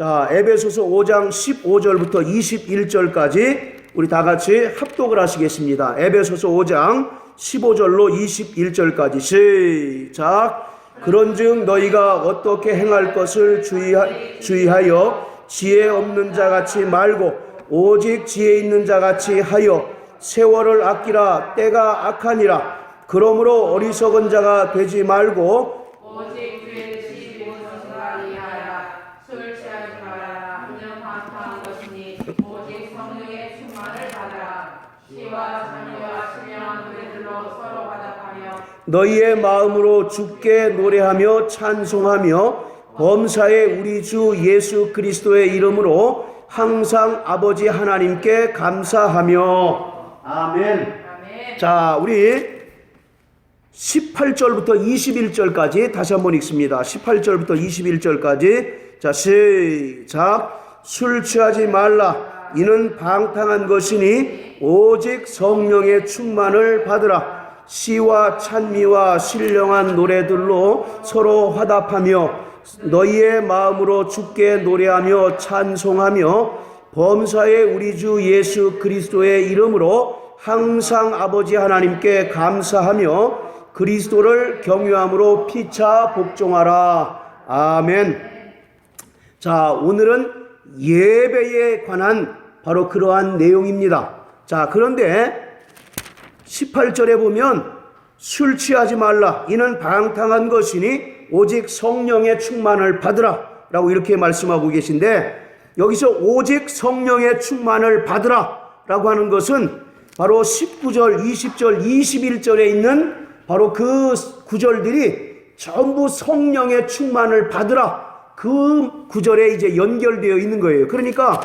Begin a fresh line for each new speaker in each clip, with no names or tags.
자, 에베소서 5장 15절부터 21절까지 우리 다 같이 합독을 하시겠습니다. 에베소서 5장 15절로 21절까지 시작. 그런즉 너희가 어떻게 행할 것을 주의하여 지혜 없는 자같이 말고 오직 지혜 있는 자같이 하여 세월을 아끼라. 때가 악하니라. 그러므로 어리석은 자가 되지 말고
오직 죄를 지지 못하라 이하라. 술 취하지 말아라. 이는 방탕한 것이니 오직 성령의 충만을 받아라. 시와 찬미와 신령한 노래들로 서로 화답하며
너희의 마음으로 주께 노래하며 찬송하며 범사의 우리 주 예수 그리스도의 이름으로 항상 아버지 하나님께 감사하며. 아멘. 자, 우리 18절부터 21절까지 다시 한번 읽습니다. 18절부터 21절까지. 자, 시작. 술 취하지 말라. 이는 방탕한 것이니 오직 성령의 충만을 받으라. 시와 찬미와 신령한 노래들로 서로 화답하며 너희의 마음으로 주께 노래하며 찬송하며 범사의 우리 주 예수 그리스도의 이름으로 항상 아버지 하나님께 감사하며 그리스도를 경유함으로 피차 복종하라. 아멘. 자, 오늘은 예배에 관한 바로 그러한 내용입니다. 자, 그런데 18절에 보면 술 취하지 말라. 이는 방탕한 것이니 오직 성령의 충만을 받으라 라고 이렇게 말씀하고 계신데, 여기서 오직 성령의 충만을 받으라 라고 하는 것은 바로 19절, 20절, 21절에 있는 바로 그 구절들이 전부 성령의 충만을 받으라, 그 구절에 이제 연결되어 있는 거예요. 그러니까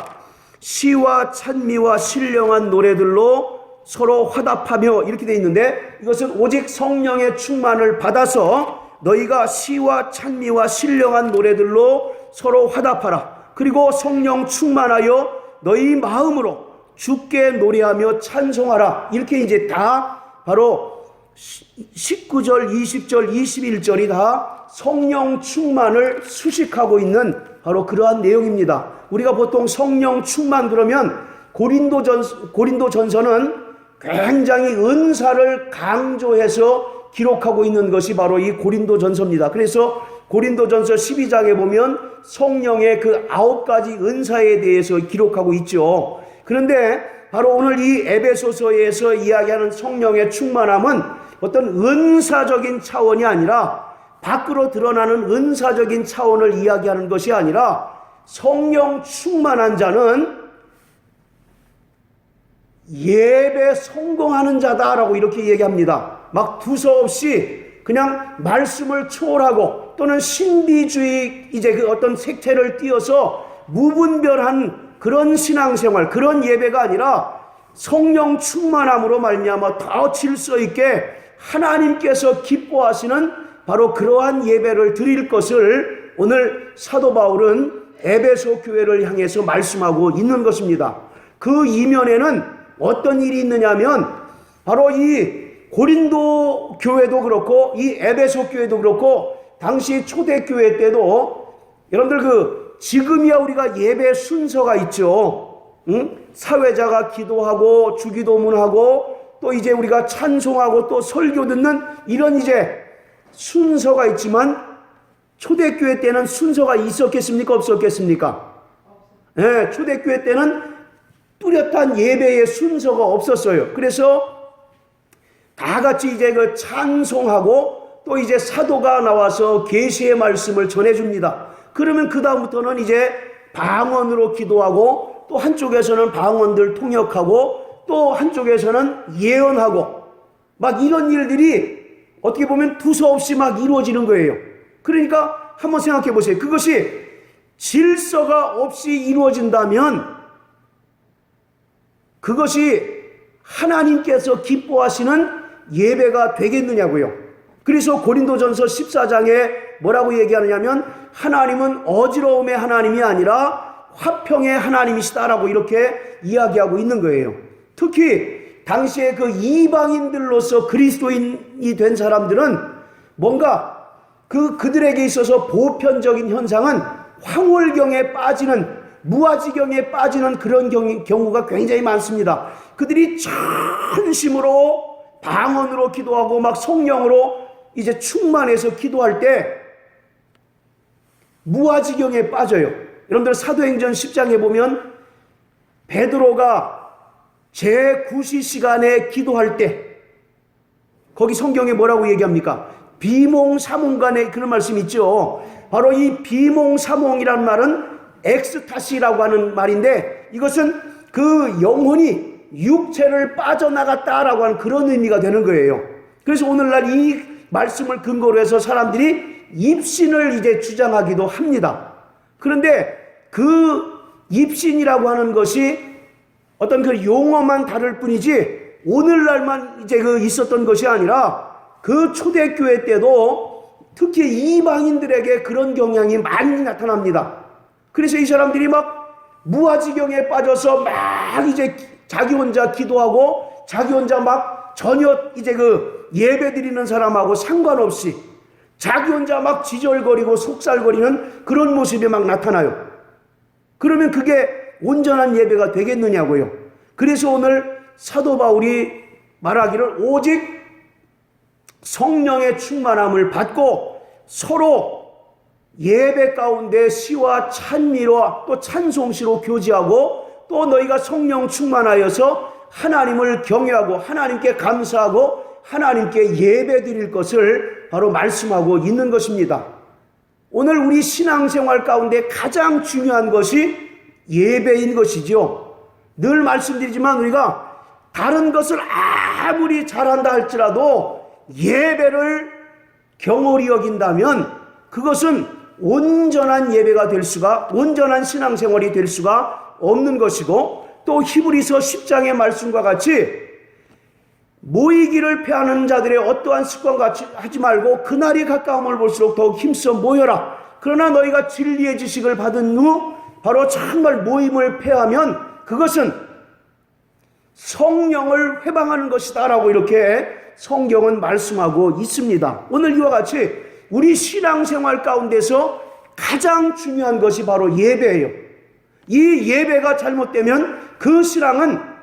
시와 찬미와 신령한 노래들로 서로 화답하며 이렇게 되어 있는데, 이것은 오직 성령의 충만을 받아서 너희가 시와 찬미와 신령한 노래들로 서로 화답하라. 그리고 성령 충만하여 너희 마음으로 주께 노래하며 찬송하라. 이렇게 이제 다 바로 19절, 20절, 21절이 다 성령 충만을 수식하고 있는 바로 그러한 내용입니다. 우리가 보통 성령 충만 그러면 고린도전서는 굉장히 은사를 강조해서 기록하고 있는 것이 바로 이 고린도전서입니다. 그래서 고린도전서 12장에 보면 성령의 그 9가지 은사에 대해서 기록하고 있죠. 그런데 바로 오늘 이 에베소서에서 이야기하는 성령의 충만함은 어떤 은사적인 차원이 아니라, 밖으로 드러나는 은사적인 차원을 이야기하는 것이 아니라, 성령 충만한 자는 예배 성공하는 자다라고 이렇게 얘기합니다. 막 두서없이 그냥 말씀을 초월하고 또는 신비주의 이제 그 어떤 색채를 띄어서 무분별한 그런 신앙생활, 그런 예배가 아니라 성령 충만함으로 말미암아 더 질서 있게 하나님께서 기뻐하시는 바로 그러한 예배를 드릴 것을 오늘 사도 바울은 에베소 교회를 향해서 말씀하고 있는 것입니다. 그 이면에는 어떤 일이 있느냐면 바로 이 고린도 교회도 그렇고 이 에베소 교회도 그렇고 당시 초대교회 때도 여러분들 지금이야 우리가 예배 순서가 있죠. 사회자가 기도하고 주기도문하고 또 이제 우리가 찬송하고 또 설교 듣는 이런 이제 순서가 있지만, 초대교회 때는 순서가 있었겠습니까? 없었겠습니까? 네, 초대교회 때는 뚜렷한 예배의 순서가 없었어요. 그래서 다 같이 이제 그 찬송하고 또 이제 사도가 나와서 계시의 말씀을 전해줍니다. 그러면 그 다음부터는 이제 방언으로 기도하고 또 한쪽에서는 방언들 통역하고 또 한쪽에서는 예언하고 막 이런 일들이 어떻게 보면 두서없이 막 이루어지는 거예요. 그러니까 한번 생각해 보세요. 그것이 질서가 없이 이루어진다면 그것이 하나님께서 기뻐하시는 예배가 되겠느냐고요. 그래서 고린도전서 14장에 뭐라고 얘기하느냐면 하나님은 어지러움의 하나님이 아니라 화평의 하나님이시다라고 이렇게 이야기하고 있는 거예요. 특히 당시에 그 이방인들로서 그리스도인이 된 사람들은 뭔가 그들에게 있어서 보편적인 현상은 황홀경에 빠지는, 무아지경에 빠지는 그런 경우가 굉장히 많습니다. 그들이 전심으로 방언으로 기도하고 막 성령으로 이제 충만해서 기도할 때 무아지경에 빠져요. 여러분들 사도행전 10장에 보면 베드로가 제9시 시간에 기도할 때 거기 성경에 뭐라고 얘기합니까? 비몽사몽간에 그런 말씀 있죠. 바로 이 비몽사몽이라는 말은 엑스타시라고 하는 말인데 이것은 그 영혼이 육체를 빠져나갔다라고 하는 그런 의미가 되는 거예요. 그래서 오늘날 이 말씀을 근거로 해서 사람들이 입신을 이제 주장하기도 합니다. 그런데 그 입신이라고 하는 것이 어떤 그 용어만 다를 뿐이지 오늘날만 이제 그 있었던 것이 아니라 그 초대교회 때도 특히 이방인들에게 그런 경향이 많이 나타납니다. 그래서 이 사람들이 막 무아지경에 빠져서 막 이제 자기 혼자 기도하고 자기 혼자 막 전혀 이제 그 예배 드리는 사람하고 상관없이 자기 혼자 막 지절거리고 속살거리는 그런 모습이 막 나타나요. 그러면 그게 온전한 예배가 되겠느냐고요. 그래서 오늘 사도 바울이 말하기를 오직 성령의 충만함을 받고 서로 예배 가운데 시와 찬미로 또 찬송시로 교제하고 또 너희가 성령 충만하여서 하나님을 경외하고 하나님께 감사하고 하나님께 예배 드릴 것을 바로 말씀하고 있는 것입니다. 오늘 우리 신앙생활 가운데 가장 중요한 것이 예배인 것이죠. 늘 말씀드리지만 우리가 다른 것을 아무리 잘한다 할지라도 예배를 경홀히 여긴다면 그것은 온전한 예배가 될 수가, 온전한 신앙생활이 될 수가 없는 것이고, 또 히브리서 10장의 말씀과 같이 모이기를 패하는 자들의 어떠한 습관같이 하지 말고 그날이 가까움을 볼수록 더욱 힘써 모여라. 그러나 너희가 진리의 지식을 받은 후 바로 정말 모임을 패하면 그것은 성령을 회방하는 것이다 라고 이렇게 성경은 말씀하고 있습니다. 오늘 이와 같이 우리 신앙생활 가운데서 가장 중요한 것이 바로 예배예요. 이 예배가 잘못되면 그 신앙은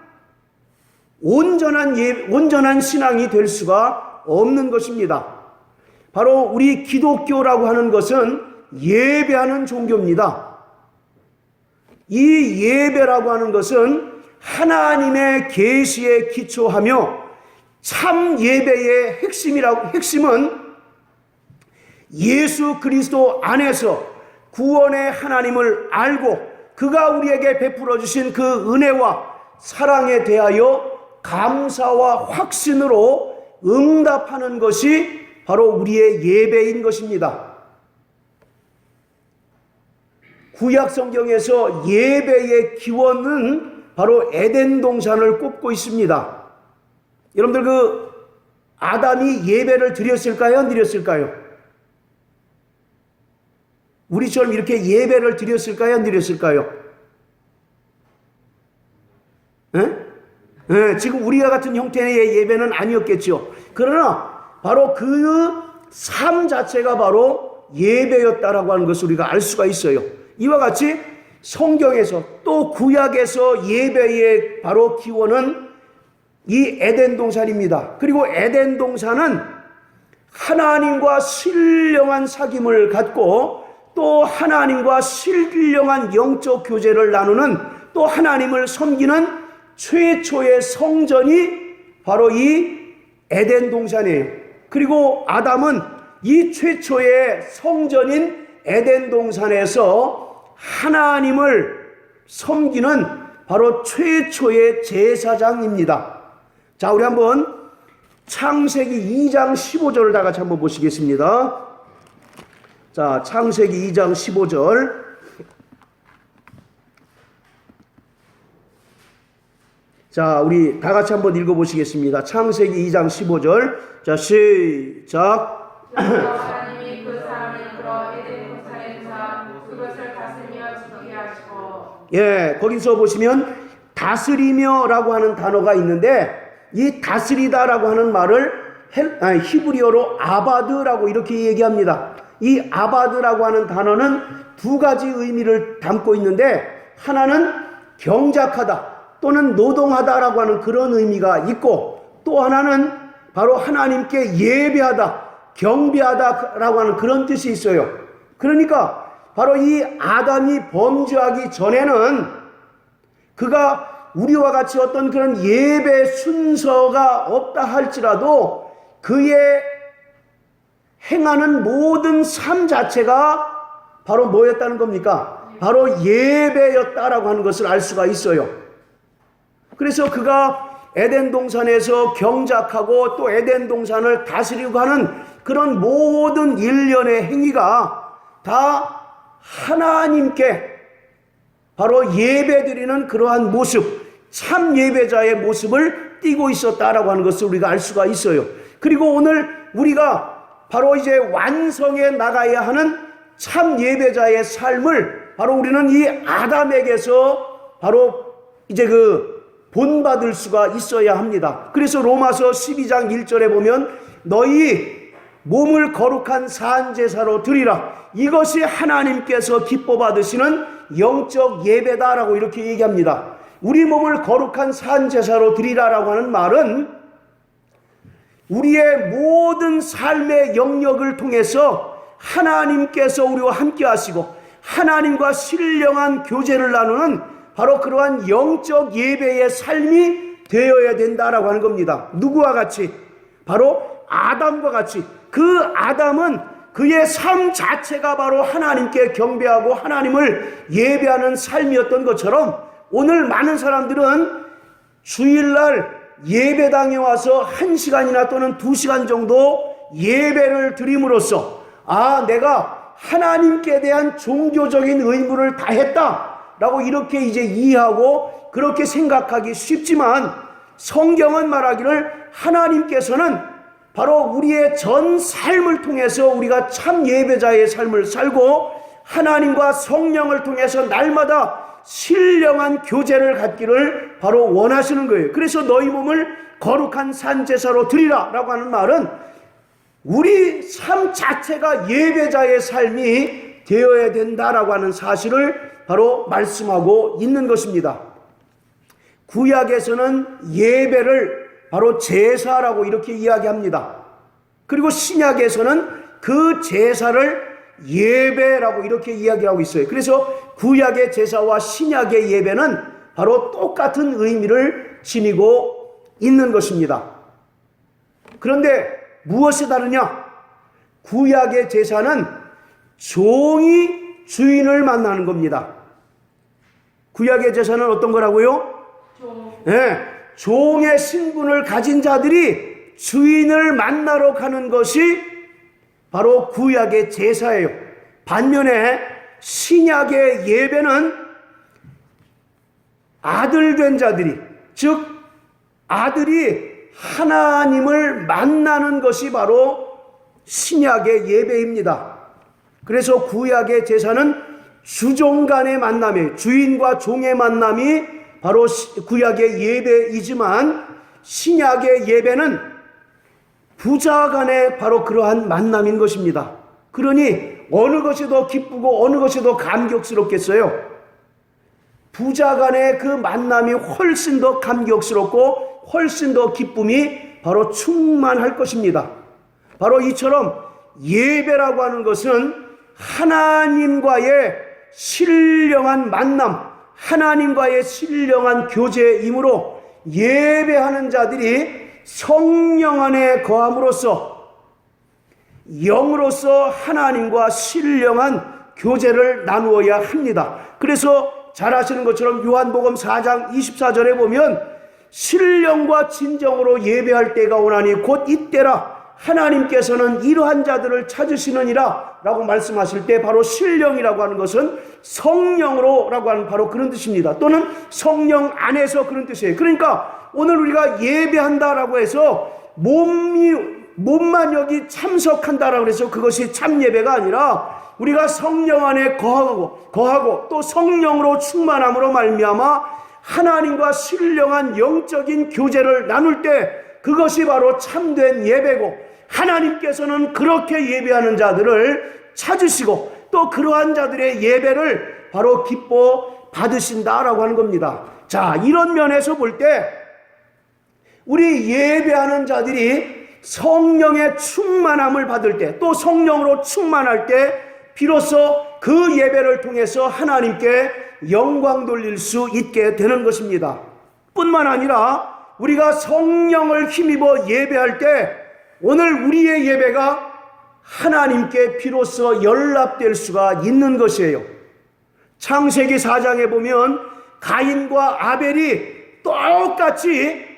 온전한 신앙이 될 수가 없는 것입니다. 바로 우리 기독교라고 하는 것은 예배하는 종교입니다. 이 예배라고 하는 것은 하나님의 계시에 기초하며 참 예배의 핵심은 예수 그리스도 안에서 구원의 하나님을 알고 그가 우리에게 베풀어 주신 그 은혜와 사랑에 대하여 감사와 확신으로 응답하는 것이 바로 우리의 예배인 것입니다. 구약 성경에서 예배의 기원은 바로 에덴 동산을 꼽고 있습니다. 여러분들 그 아담이 예배를 드렸을까요? 안 드렸을까요? 우리처럼 이렇게 예배를 드렸을까요? 안 드렸을까요? 지금 우리와 같은 형태의 예배는 아니었겠죠. 그러나 바로 그 삶 자체가 바로 예배였다라고 하는 것을 우리가 알 수가 있어요. 이와 같이 성경에서 또 구약에서 예배의 바로 기원은 이 에덴 동산입니다. 그리고 에덴 동산은 하나님과 신령한 사귐을 갖고 또 하나님과 신령한 영적 교제를 나누는 또 하나님을 섬기는 최초의 성전이 바로 이 에덴 동산이에요. 그리고 아담은 이 최초의 성전인 에덴 동산에서 하나님을 섬기는 바로 최초의 제사장입니다. 자, 우리 한번 창세기 2장 15절을 다 같이 한번 보시겠습니다. 자, 창세기 2장 15절. 자, 우리 다 같이 한번 읽어보시겠습니다. 창세기 2장 15절. 자, 시작.
하나님이 그 사람을 끌어 에덴 동산에 두사 그것을 다스리며 지키게 하시고.
예, 거기서 보시면 다스리며라고 하는 단어가 있는데 이 다스리다라고 하는 말을 히브리어로 아바드라고 이렇게 얘기합니다. 이 아바드라고 하는 단어는 두 가지 의미를 담고 있는데, 하나는 경작하다 또는 노동하다라고 하는 그런 의미가 있고, 또 하나는 바로 하나님께 예배하다, 경배하다라고 하는 그런 뜻이 있어요. 그러니까 바로 이 아담이 범죄하기 전에는 그가 우리와 같이 어떤 그런 예배 순서가 없다 할지라도 그의 행하는 모든 삶 자체가 바로 뭐였다는 겁니까? 바로 예배였다라고 하는 것을 알 수가 있어요. 그래서 그가 에덴 동산에서 경작하고 또 에덴 동산을 다스리고 하는 그런 모든 일련의 행위가 다 하나님께 바로 예배드리는 그러한 모습, 참 예배자의 모습을 띠고 있었다라고 하는 것을 우리가 알 수가 있어요. 그리고 오늘 우리가 바로 이제 완성해 나가야 하는 참 예배자의 삶을 바로 우리는 이 아담에게서 바로 이제 본받을 수가 있어야 합니다. 그래서 로마서 12장 1절에 보면 너희 몸을 거룩한 산제사로 드리라. 이것이 하나님께서 기뻐 받으시는 영적 예배다라고 이렇게 얘기합니다. 우리 몸을 거룩한 산제사로 드리라라고 하는 말은 우리의 모든 삶의 영역을 통해서 하나님께서 우리와 함께 하시고 하나님과 신령한 교제를 나누는 바로 그러한 영적 예배의 삶이 되어야 된다라고 하는 겁니다. 누구와 같이? 바로 아담과 같이. 그 아담은 그의 삶 자체가 바로 하나님께 경배하고 하나님을 예배하는 삶이었던 것처럼 오늘 많은 사람들은 주일날 예배당에 와서 1시간이나 또는 2시간 정도 예배를 드림으로써 내가 하나님께 대한 종교적인 의무를 다했다라고 이렇게 이제 이해하고 그렇게 생각하기 쉽지만 성경은 말하기를 하나님께서는 바로 우리의 전 삶을 통해서 우리가 참 예배자의 삶을 살고 하나님과 성령을 통해서 날마다 신령한 교제를 갖기를 바로 원하시는 거예요. 그래서 너희 몸을 거룩한 산제사로 드리라 라고 하는 말은 우리 삶 자체가 예배자의 삶이 되어야 된다라고 하는 사실을 바로 말씀하고 있는 것입니다. 구약에서는 예배를 바로 제사라고 이렇게 이야기합니다. 그리고 신약에서는 그 제사를 예배라고 이렇게 이야기하고 있어요. 그래서 구약의 제사와 신약의 예배는 바로 똑같은 의미를 지니고 있는 것입니다. 그런데 무엇이 다르냐? 구약의 제사는 종이 주인을 만나는 겁니다. 구약의 제사는 어떤 거라고요? 종의 신분을 가진 자들이 주인을 만나러 가는 것이 바로 구약의 제사예요. 반면에 신약의 예배는 아들 된 자들이, 즉 아들이 하나님을 만나는 것이 바로 신약의 예배입니다. 그래서 구약의 제사는 주종 간의 만남이에요. 주인과 종의 만남이 바로 구약의 예배이지만 신약의 예배는 부자 간의 바로 그러한 만남인 것입니다. 그러니 어느 것이 더 기쁘고 어느 것이 더 감격스럽겠어요? 부자 간의 그 만남이 훨씬 더 감격스럽고 훨씬 더 기쁨이 바로 충만할 것입니다. 바로 이처럼 예배라고 하는 것은 하나님과의 신령한 만남, 하나님과의 신령한 교제이므로 예배하는 자들이 성령 안에 거함으로써 영으로서 하나님과 신령한 교제를 나누어야 합니다. 그래서 잘 아시는 것처럼 요한복음 4장 24절에 보면 신령과 진정으로 예배할 때가 오나니 곧 이때라 하나님께서는 이러한 자들을 찾으시느니라 라고 말씀하실 때 바로 신령이라고 하는 것은 성령으로 라고 하는 바로 그런 뜻입니다. 또는 성령 안에서 그런 뜻이에요. 그러니까 오늘 우리가 예배한다라고 해서 몸만 여기 참석한다라고 해서 그것이 참 예배가 아니라 우리가 성령 안에 거하고 또 성령으로 충만함으로 말미암아 하나님과 신령한 영적인 교제를 나눌 때 그것이 바로 참된 예배고 하나님께서는 그렇게 예배하는 자들을 찾으시고 또 그러한 자들의 예배를 바로 기뻐 받으신다라고 하는 겁니다. 자, 이런 면에서 볼 때 우리 예배하는 자들이 성령의 충만함을 받을 때, 또 성령으로 충만할 때 비로소 그 예배를 통해서 하나님께 영광 돌릴 수 있게 되는 것입니다. 뿐만 아니라 우리가 성령을 힘입어 예배할 때 오늘 우리의 예배가 하나님께 비로소 연락될 수가 있는 것이에요. 창세기 4장에 보면 가인과 아벨이 똑같이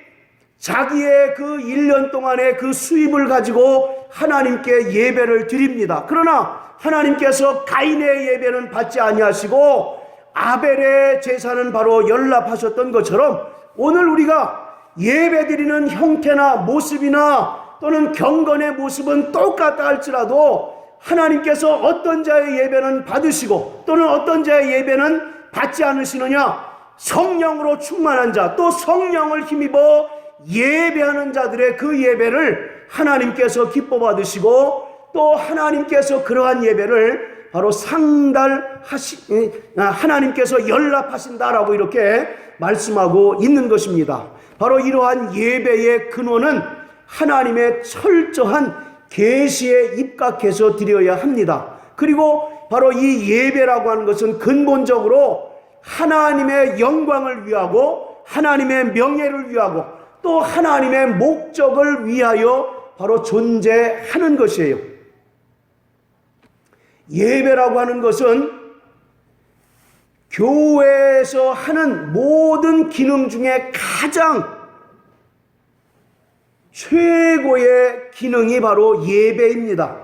자기의 그 1년 동안의 그 수입을 가지고 하나님께 예배를 드립니다. 그러나 하나님께서 가인의 예배는 받지 아니하시고 아벨의 제사는 바로 연락하셨던 것처럼 오늘 우리가 예배드리는 형태나 모습이나 또는 경건의 모습은 똑같다 할지라도 하나님께서 어떤 자의 예배는 받으시고 또는 어떤 자의 예배는 받지 않으시느냐, 성령으로 충만한 자, 또 성령을 힘입어 예배하는 자들의 그 예배를 하나님께서 기뻐 받으시고 또 하나님께서 그러한 예배를 바로 하나님께서 연락하신다라고 이렇게 말씀하고 있는 것입니다. 바로 이러한 예배의 근원은 하나님의 철저한 계시에 입각해서 드려야 합니다. 그리고 바로 이 예배라고 하는 것은 근본적으로 하나님의 영광을 위하고 하나님의 명예를 위하고 또 하나님의 목적을 위하여 바로 존재하는 것이에요. 예배라고 하는 것은 교회에서 하는 모든 기능 중에 가장 최고의 기능이 바로 예배입니다.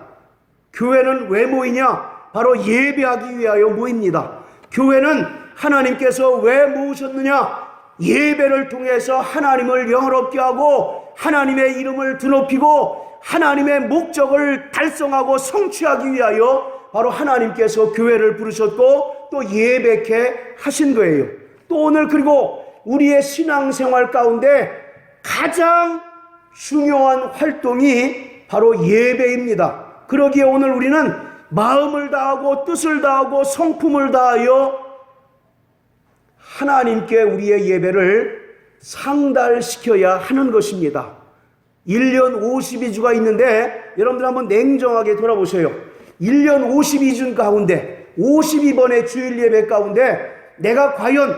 교회는 왜 모이냐? 바로 예배하기 위하여 모입니다. 교회는 하나님께서 왜 모으셨느냐? 예배를 통해서 하나님을 영화롭게 하고 하나님의 이름을 드높이고 하나님의 목적을 달성하고 성취하기 위하여 바로 하나님께서 교회를 부르셨고 또 예배케 하신 거예요. 또 오늘 그리고 우리의 신앙생활 가운데 가장 중요한 활동이 바로 예배입니다. 그러기에 오늘 우리는 마음을 다하고 뜻을 다하고 성품을 다하여 하나님께 우리의 예배를 상달시켜야 하는 것입니다. 1년 52주가 있는데 여러분들 한번 냉정하게 돌아보세요. 1년 52주 가운데 52번의 주일 예배 가운데 내가 과연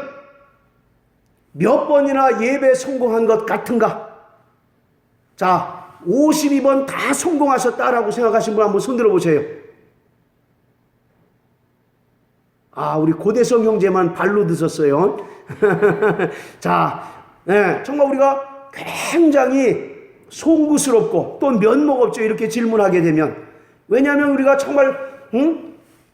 몇 번이나 예배 성공한 것 같은가? 자, 52번 다 성공하셨다라고 생각하신 분 한번 손 들어보세요. 아, 우리 고대성 형제만 발로 드셨어요. 자, 정말 우리가 굉장히 송구스럽고 또 면목 없죠. 이렇게 질문하게 되면. 왜냐하면 우리가 정말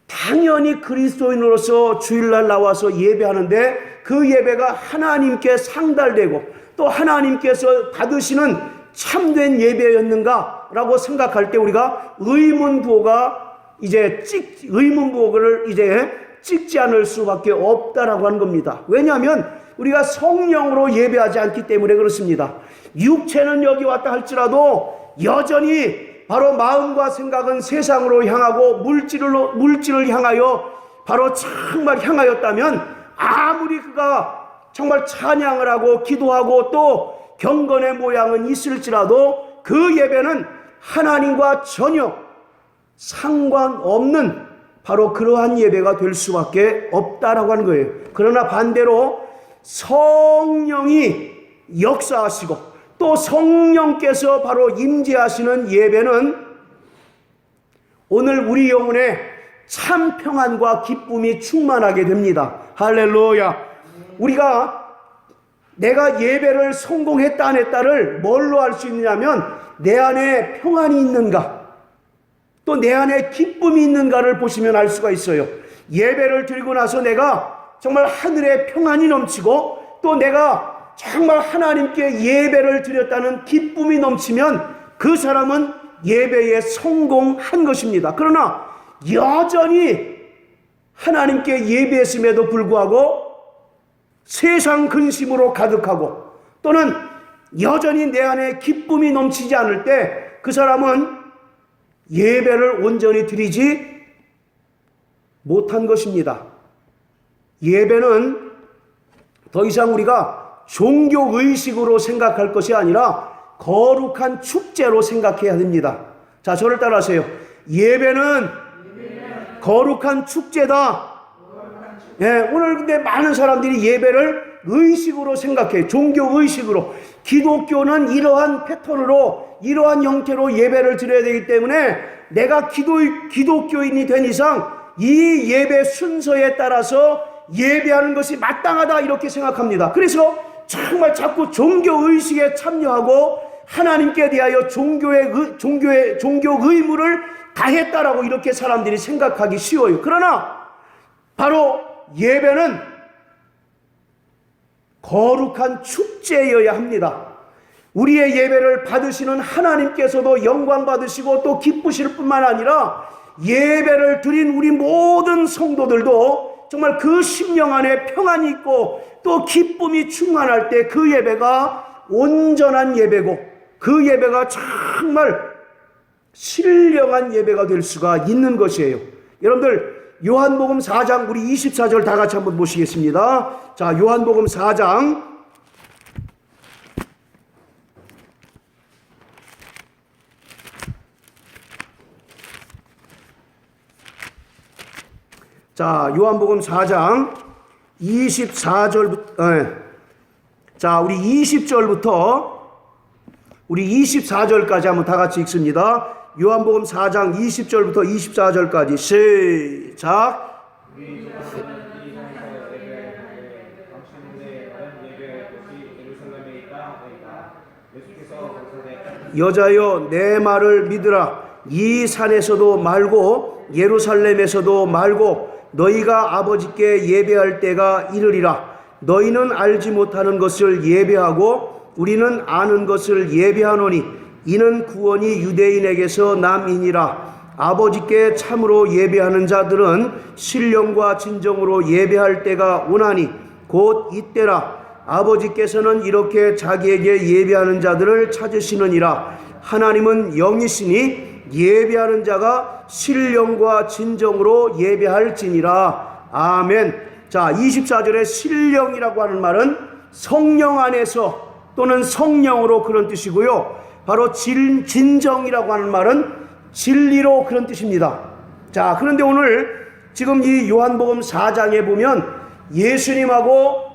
당연히 그리스도인으로서 주일날 나와서 예배하는데 그 예배가 하나님께 상달되고 또 하나님께서 받으시는 참된 예배였는가라고 생각할 때 우리가 의문부호를 이제 찍지 않을 수밖에 없다라고 하는 겁니다. 왜냐하면 우리가 성령으로 예배하지 않기 때문에 그렇습니다. 육체는 여기 왔다 할지라도 여전히 바로 마음과 생각은 세상으로 향하고 물질을 향하여 바로 정말 향하였다면 아무리 그가 정말 찬양을 하고 기도하고 또 경건의 모양은 있을지라도 그 예배는 하나님과 전혀 상관없는 바로 그러한 예배가 될 수밖에 없다라고 하는 거예요. 그러나 반대로 성령이 역사하시고 또 성령께서 바로 임재하시는 예배는 오늘 우리 영혼에 참 평안과 기쁨이 충만하게 됩니다. 할렐루야. 우리가 내가 예배를 성공했다 안 했다를 뭘로 알 수 있느냐면 내 안에 평안이 있는가 또 내 안에 기쁨이 있는가를 보시면 알 수가 있어요. 예배를 드리고 나서 내가 정말 하늘에 평안이 넘치고 또 내가 정말 하나님께 예배를 드렸다는 기쁨이 넘치면 그 사람은 예배에 성공한 것입니다. 그러나 여전히 하나님께 예배했음에도 불구하고 세상 근심으로 가득하고 또는 여전히 내 안에 기쁨이 넘치지 않을 때 그 사람은 예배를 온전히 드리지 못한 것입니다. 예배는 더 이상 우리가 종교의식으로 생각할 것이 아니라 거룩한 축제로 생각해야 됩니다. 자, 저를 따라하세요. 예배는 거룩한 축제다. 예, 오늘 근데 많은 사람들이 예배를 의식으로 생각해요. 종교의식으로. 기독교는 이러한 패턴으로, 이러한 형태로 예배를 드려야 되기 때문에 내가 기독교인이 된 이상 이 예배 순서에 따라서 예배하는 것이 마땅하다, 이렇게 생각합니다. 그래서 정말 자꾸 종교의식에 참여하고 하나님께 대하여 종교 의무를 다했다라고 이렇게 사람들이 생각하기 쉬워요. 그러나 바로 예배는 거룩한 축제여야 합니다. 우리의 예배를 받으시는 하나님께서도 영광 받으시고 또 기쁘실 뿐만 아니라 예배를 드린 우리 모든 성도들도 정말 그 심령 안에 평안이 있고 또 기쁨이 충만할 때 그 예배가 온전한 예배고 그 예배가 정말 신령한 예배가 될 수가 있는 것이에요. 여러분들 요한복음 4장 우리 24절 다 같이 한번 보시겠습니다. 자, 요한복음 4장 자, 요한복음 4장 24절부터 자, 우리 20절부터 우리 24절까지 한번 다 같이 읽습니다. 요한복음 4장 20절부터 24절까지 시작. 여자여 내 말을 믿으라. 이 산에서도 말고 예루살렘에서도 말고 너희가 아버지께 예배할 때가 이르리라. 너희는 알지 못하는 것을 예배하고 우리는 아는 것을 예배하노니 이는 구원이 유대인에게서 남이니라. 아버지께 참으로 예배하는 자들은 신령과 진정으로 예배할 때가 오나니 곧 이때라. 아버지께서는 이렇게 자기에게 예배하는 자들을 찾으시느니라. 하나님은 영이시니 예배하는 자가 신령과 진정으로 예배할지니라. 아멘. 자, 24절에 신령이라고 하는 말은 성령 안에서 또는 성령으로 그런 뜻이고요. 바로 진정이라고 하는 말은 진리로 그런 뜻입니다. 자, 그런데 오늘 지금 이 요한복음 4장에 보면 예수님하고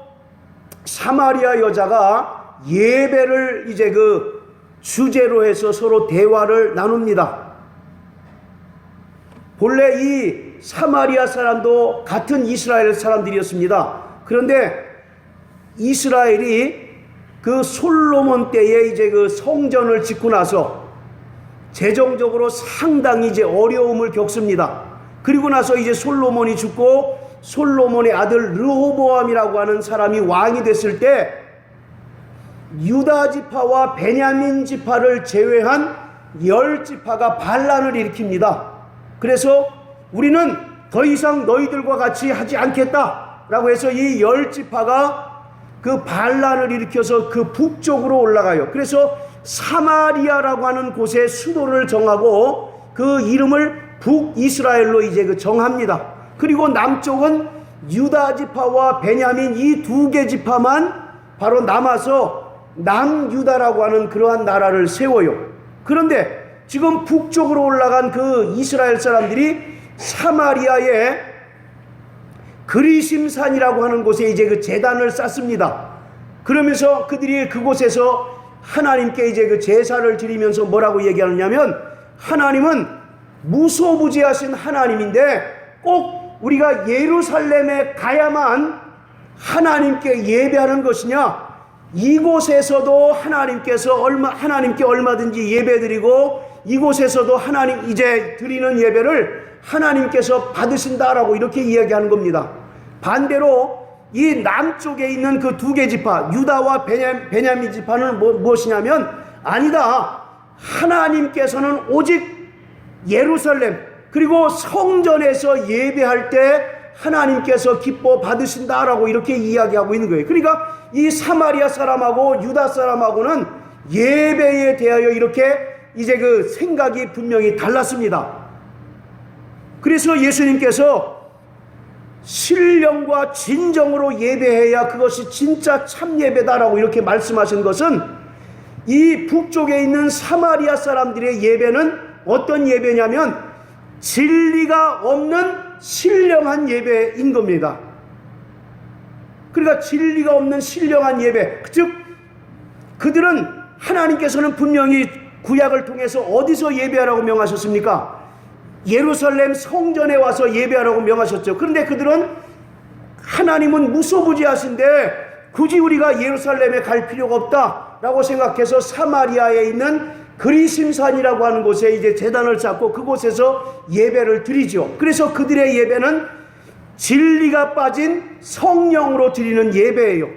사마리아 여자가 예배를 이제 그 주제로 해서 서로 대화를 나눕니다. 본래 이 사마리아 사람도 같은 이스라엘 사람들이었습니다. 그런데 이스라엘이 그 솔로몬 때에 이제 그 성전을 짓고 나서 재정적으로 상당히 이제 어려움을 겪습니다. 그리고 나서 이제 솔로몬이 죽고 솔로몬의 아들 르호보암이라고 하는 사람이 왕이 됐을 때 유다 지파와 베냐민 지파를 제외한 10지파가 반란을 일으킵니다. 그래서 우리는 더 이상 너희들과 같이 하지 않겠다라고 해서 이 10지파가 그 반란을 일으켜서 그 북쪽으로 올라가요. 그래서 사마리아라고 하는 곳에 수도를 정하고 그 이름을 북이스라엘로 이제 그 정합니다. 그리고 남쪽은 유다 지파와 베냐민 이 두 개 지파만 바로 남아서 남유다라고 하는 그러한 나라를 세워요. 그런데 지금 북쪽으로 올라간 그 이스라엘 사람들이 사마리아의 그리심산이라고 하는 곳에 이제 그 제단을 쌓습니다. 그러면서 그들이 그곳에서 하나님께 이제 그 제사를 드리면서 뭐라고 얘기하느냐면 하나님은 무소부지하신 하나님인데 꼭 우리가 예루살렘에 가야만 하나님께 예배하는 것이냐? 이곳에서도 하나님께 얼마든지 예배드리고 이곳에서도 하나님 이제 드리는 예배를 하나님께서 받으신다라고 이렇게 이야기하는 겁니다. 반대로 이 남쪽에 있는 그 두 개 지파 유다와 베냐민 지파는 무엇이냐면 아니다. 하나님께서는 오직 예루살렘 그리고 성전에서 예배할 때 하나님께서 기뻐 받으신다라고 이렇게 이야기하고 있는 거예요. 그러니까 이 사마리아 사람하고 유다 사람하고는 예배에 대하여 이렇게 이제 그 생각이 분명히 달랐습니다. 그래서 예수님께서 신령과 진정으로 예배해야 그것이 진짜 참 예배다라고 이렇게 말씀하신 것은 이 북쪽에 있는 사마리아 사람들의 예배는 어떤 예배냐면 진리가 없는 신령한 예배인 겁니다. 그러니까 진리가 없는 신령한 예배, 즉 그들은 하나님께서는 분명히 구약을 통해서 어디서 예배하라고 명하셨습니까? 예루살렘 성전에 와서 예배하라고 명하셨죠. 그런데 그들은 하나님은 무소부지하신데 굳이 우리가 예루살렘에 갈 필요가 없다라고 생각해서 사마리아에 있는 그리심산이라고 하는 곳에 이제 제단을 쌓고 그곳에서 예배를 드리죠. 그래서 그들의 예배는 진리가 빠진 성령으로 드리는 예배예요.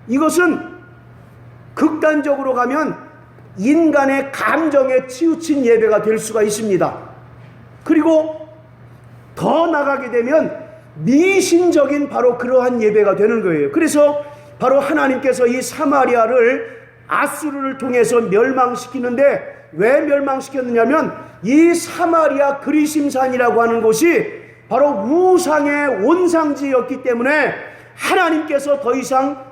이것은 극단적으로 가면 인간의 감정에 치우친 예배가 될 수가 있습니다. 그리고 더 나가게 되면 미신적인 바로 그러한 예배가 되는 거예요. 그래서 바로 하나님께서 이 사마리아를 아수르를 통해서 멸망시키는데 왜 멸망시켰느냐면 이 사마리아 그리심산이라고 하는 곳이 바로 우상의 온상지였기 때문에 하나님께서 더 이상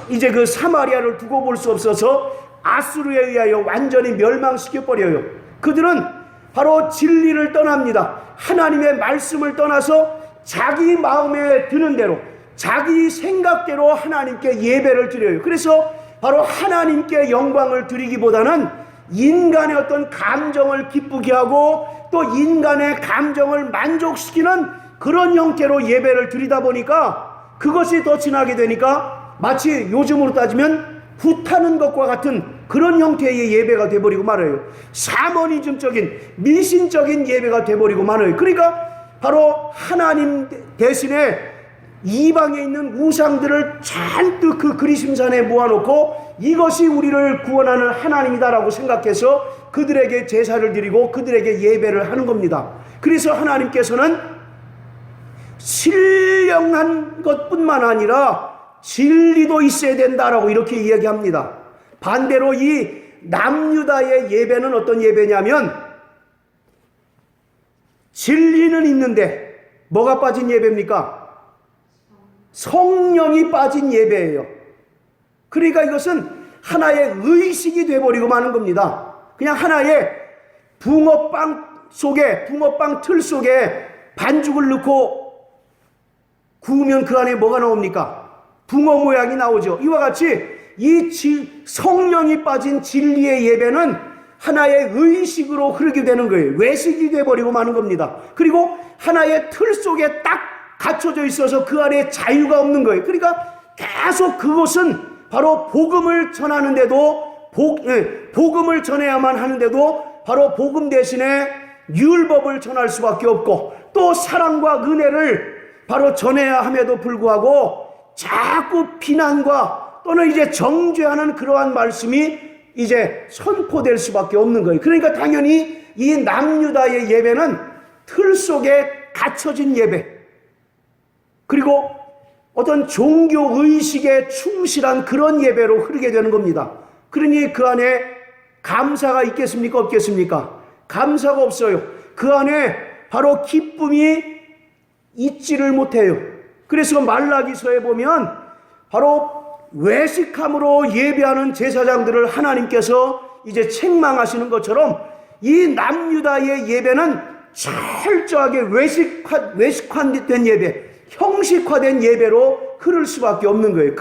이제 그 사마리아를 두고 볼 수 없어서 아수르에 의하여 완전히 멸망시켜버려요. 그들은 바로 진리를 떠납니다. 하나님의 말씀을 떠나서 자기 마음에 드는 대로 자기 생각대로 하나님께 예배를 드려요. 그래서 바로 하나님께 영광을 드리기보다는 인간의 어떤 감정을 기쁘게 하고 또 인간의 감정을 만족시키는 그런 형태로 예배를 드리다 보니까 그것이 더 지나게 되니까 마치 요즘으로 따지면 굿하는 것과 같은 그런 형태의 예배가 돼버리고 말아요. 샤머니즘적인 미신적인 예배가 돼버리고 말아요. 그러니까 바로 하나님 대신에 이방에 있는 우상들을 잔뜩 그 그리심산에 모아놓고 이것이 우리를 구원하는 하나님이다라고 생각해서 그들에게 제사를 드리고 그들에게 예배를 하는 겁니다. 그래서 하나님께서는 신령한 것뿐만 아니라 진리도 있어야 된다라고 이렇게 이야기합니다. 반대로 이 남유다의 예배는 어떤 예배냐면 진리는 있는데 뭐가 빠진 예배입니까? 성령이 빠진 예배예요. 그러니까 이것은 하나의 의식이 되어버리고 마는 겁니다. 그냥 하나의 붕어빵 틀 속에 반죽을 넣고 구우면 그 안에 뭐가 나옵니까? 붕어 모양이 나오죠. 이와 같이 이 성령이 빠진 진리의 예배는 하나의 의식으로 흐르게 되는 거예요. 외식이 되어버리고 마는 겁니다. 그리고 하나의 틀 속에 딱 갇혀져 있어서 그 안에 자유가 없는 거예요. 그러니까 계속 그것은 바로 복음을 전하는데도 복음을 전해야만 하는데도 바로 복음 대신에 율법을 전할 수밖에 없고 또 사랑과 은혜를 바로 전해야 함에도 불구하고 자꾸 비난과 또는 이제 정죄하는 그러한 말씀이 이제 선포될 수밖에 없는 거예요. 그러니까 당연히 이 남유다의 예배는 틀 속에 갇혀진 예배, 그리고 어떤 종교 의식에 충실한 그런 예배로 흐르게 되는 겁니다. 그러니 그 안에 감사가 있겠습니까? 없겠습니까? 감사가 없어요. 그 안에 바로 기쁨이 있지를 못해요. 그래서 말라기서에 보면 바로 외식함으로 예배하는 제사장들을 하나님께서 이제 책망하시는 것처럼 이 남유다의 예배는 철저하게 외식화된 예배, 형식화된 예배로 흐를 수밖에 없는 거예요.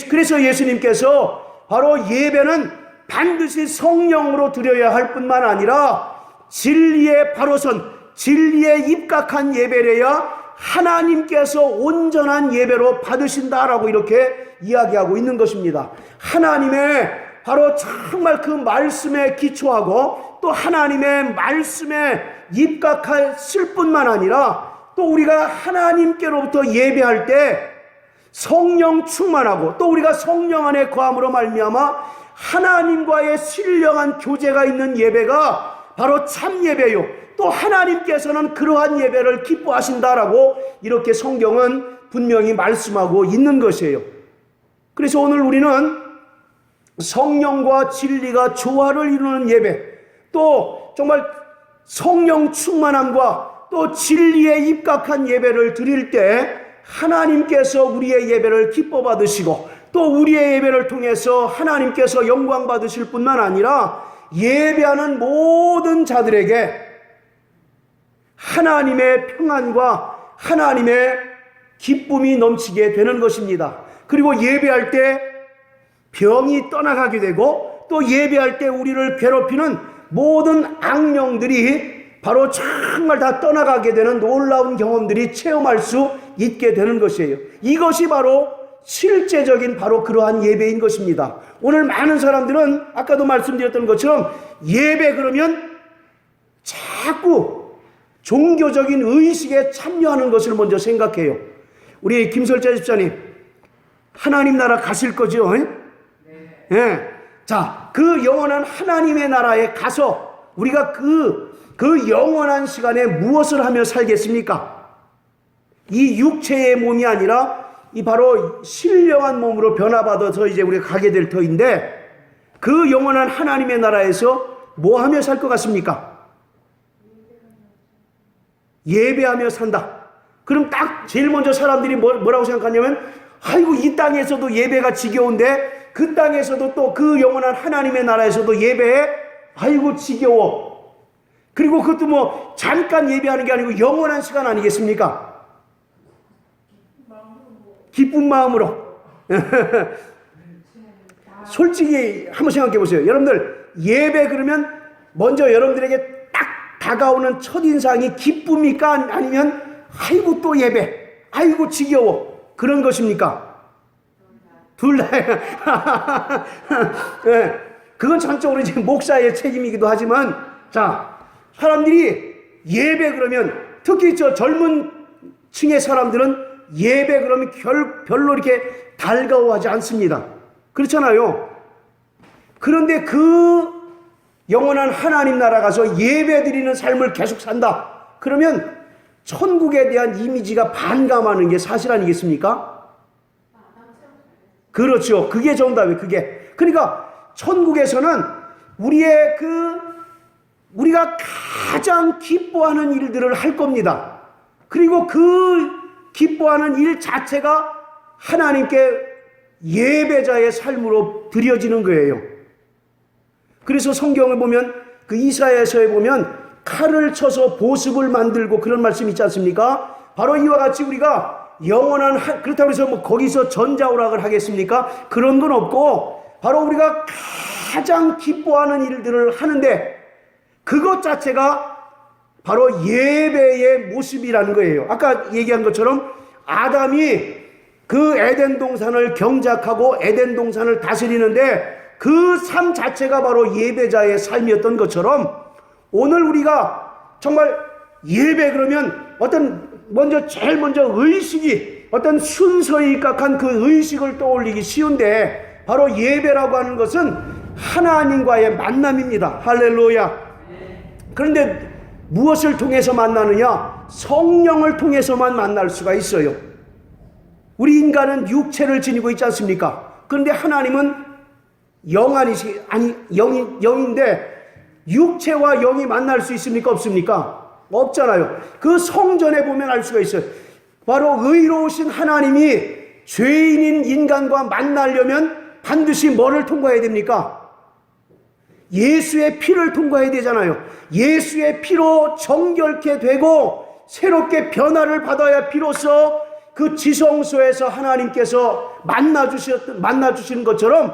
그래서 예수님께서 바로 예배는 반드시 성령으로 드려야 할 뿐만 아니라 진리에 바로선 진리에 입각한 예배래야 하나님께서 온전한 예배로 받으신다라고 이렇게 이야기하고 있는 것입니다. 하나님의 바로 정말 그 말씀에 기초하고 또 하나님의 말씀에 입각했을 뿐만 아니라 또 우리가 하나님께로부터 예배할 때 성령 충만하고 또 우리가 성령 안에 거함으로 말미암아 하나님과의 신령한 교제가 있는 예배가 바로 참 예배요. 또 하나님께서는 그러한 예배를 기뻐하신다라고 이렇게 성경은 분명히 말씀하고 있는 것이에요. 그래서 오늘 우리는 성령과 진리가 조화를 이루는 예배, 또 정말 성령 충만함과 또 진리에 입각한 예배를 드릴 때 하나님께서 우리의 예배를 기뻐 받으시고 또 우리의 예배를 통해서 하나님께서 영광 받으실 뿐만 아니라 예배하는 모든 자들에게 하나님의 평안과 하나님의 기쁨이 넘치게 되는 것입니다. 그리고 예배할 때 병이 떠나가게 되고 또 예배할 때 우리를 괴롭히는 모든 악령들이 바로 정말 다 떠나가게 되는 놀라운 경험들이 체험할 수 있게 되는 것이에요. 이것이 바로 실제적인 바로 그러한 예배인 것입니다. 오늘 많은 사람들은 아까도 말씀드렸던 것처럼 예배 그러면 자꾸 종교적인 의식에 참여하는 것을 먼저 생각해요. 우리 김설자 집사님 하나님 나라 가실 거죠? 예. 자, 그 영원한 하나님의 나라에 가서 우리가 그 영원한 시간에 무엇을 하며 살겠습니까? 이 육체의 몸이 아니라 이 바로 신령한 몸으로 변화받아서 이제 우리가 가게 될 터인데 그 영원한 하나님의 나라에서 뭐 하며 살 것 같습니까? 예배하며 산다. 그럼 딱 제일 먼저 사람들이 뭐라고 생각하냐면 아이고 이 땅에서도 예배가 지겨운데 그 땅에서도 또 그 영원한 하나님의 나라에서도 예배에 아이고 지겨워. 그리고 그것도 뭐 잠깐 예배하는 게 아니고 영원한 시간 아니겠습니까? 기쁜 마음으로. 솔직히 한번 생각해 보세요. 여러분들 예배 그러면 먼저 여러분들에게 딱 다가오는 첫인상이 기쁨입니까? 아니면 아이고 또 예배, 아이고 지겨워 그런 것입니까? 둘 다. 네, 그건 전적으로 이제 목사의 책임이기도 하지만 자 사람들이 예배 그러면 특히 저 젊은 층의 사람들은 예배 그러면 별로 이렇게 달가워하지 않습니다. 그렇잖아요. 그런데 그 영원한 하나님 나라 가서 예배 드리는 삶을 계속 산다. 그러면 천국에 대한 이미지가 반감하는 게 사실 아니겠습니까? 그렇죠. 그게 정답이에요. 그게. 그러니까 천국에서는 우리가 가장 기뻐하는 일들을 할 겁니다. 그리고 그 기뻐하는 일 자체가 하나님께 예배자의 삶으로 드려지는 거예요. 그래서 성경을 보면 그 이사야서에 보면 칼을 쳐서 보습을 만들고 그런 말씀 있지 않습니까? 바로 이와 같이 우리가 영원한 그렇다고 해서 뭐 거기서 전자오락을 하겠습니까? 그런 건 없고 바로 우리가 가장 기뻐하는 일들을 하는데 그것 자체가 바로 예배의 모습이라는 거예요. 아까 얘기한 것처럼 아담이 그 에덴 동산을 경작하고 에덴 동산을 다스리는데 그 삶 자체가 바로 예배자의 삶이었던 것처럼 오늘 우리가 정말 예배 그러면 제일 먼저 의식이 어떤 순서에 입각한 그 의식을 떠올리기 쉬운데 바로 예배라고 하는 것은 하나님과의 만남입니다. 할렐루야. 그런데 무엇을 통해서 만나느냐? 성령을 통해서만 만날 수가 있어요. 우리 인간은 육체를 지니고 있지 않습니까? 그런데 하나님은 영인데 육체와 영이 만날 수 있습니까? 없습니까? 없잖아요. 그 성전에 보면 알 수가 있어요. 바로 의로우신 하나님이 죄인인 인간과 만나려면 반드시 뭐를 통과해야 됩니까? 예수의 피를 통과해야 되잖아요. 예수의 피로 정결케 되고 새롭게 변화를 받아야 비로소 그 지성소에서 하나님께서 만나주시는 것처럼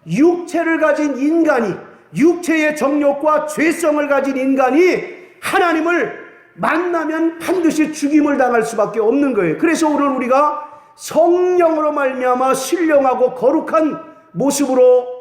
육체를 가진 인간이 육체의 정욕과 죄성을 가진 인간이 하나님을 만나면 반드시 죽임을 당할 수밖에 없는 거예요. 그래서 오늘 우리가 성령으로 말미암아 신령하고 거룩한 모습으로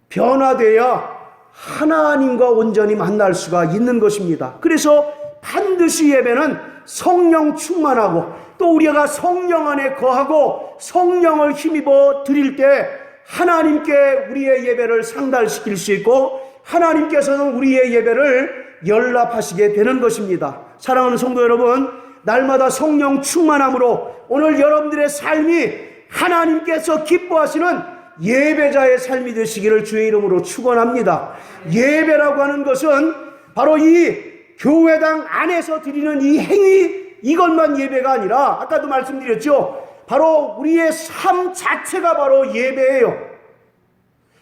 변화되어야 하나님과 온전히 만날 수가 있는 것입니다. 그래서 반드시 예배는 성령 충만하고 또 우리가 성령 안에 거하고 성령을 힘입어 드릴 때 하나님께 우리의 예배를 상달시킬 수 있고 하나님께서는 우리의 예배를 연락하시게 되는 것입니다. 사랑하는 성도 여러분, 날마다 성령 충만함으로 오늘 여러분들의 삶이 하나님께서 기뻐하시는 예배자의 삶이 되시기를 주의 이름으로 축원합니다. 예배라고 하는 것은 바로 이 교회당 안에서 드리는 이 행위, 이것만 예배가 아니라 아까도 말씀드렸죠. 바로 우리의 삶 자체가 바로 예배예요.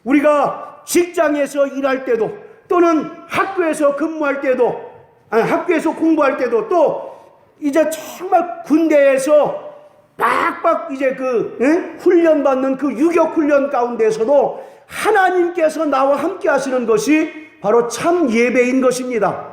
우리가 직장에서 일할 때도, 또는 학교에서 근무할 때도, 학교에서 공부할 때도, 또 이제 정말 군대에서 빡빡 이제 훈련받는 그 유격 훈련 가운데서도 하나님께서 나와 함께 하시는 것이 바로 참 예배인 것입니다.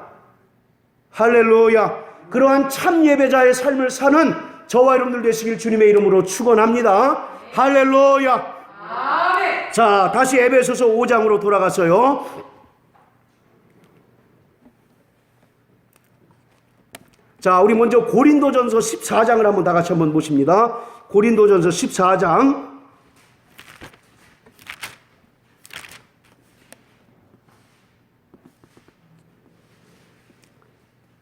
할렐루야. 그러한 참 예배자의 삶을 사는 저와 여러분들 되시길 주님의 이름으로 축원합니다. 할렐루야.
아멘.
자, 다시 에베소서 5장으로 돌아가서요. 자, 우리 먼저 고린도전서 14장을 한번 다 같이 한번 보십니다. 고린도전서 14장.